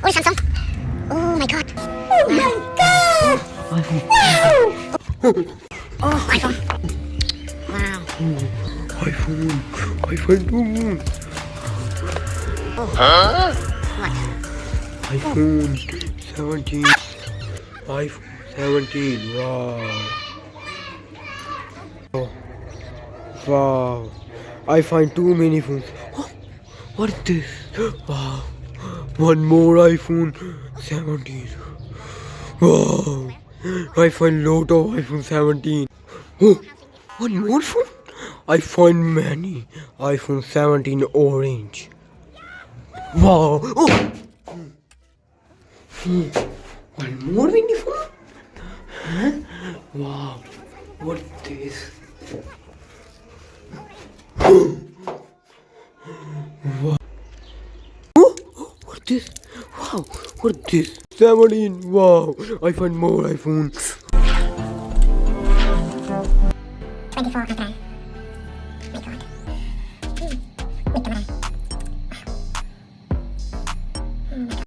Oh, Samsung. Oh my god. Oh my god! Oh, iPhone. Wow. iPhone 2. What? iPhone 17. iPhone 17. Wow. Wow. I find too many phones. Oh, what is this? Wow. One more iPhone 17. Wow. I find lot of iPhone 17. Oh, one more phone? I find many iPhone 17 orange. Wow. Oh. One more mini phone? Huh? Wow. What is this? Wow. Oh, what is this? Wow. What is this? 17. Wow. I find more iPhone. 24 iPad. My god.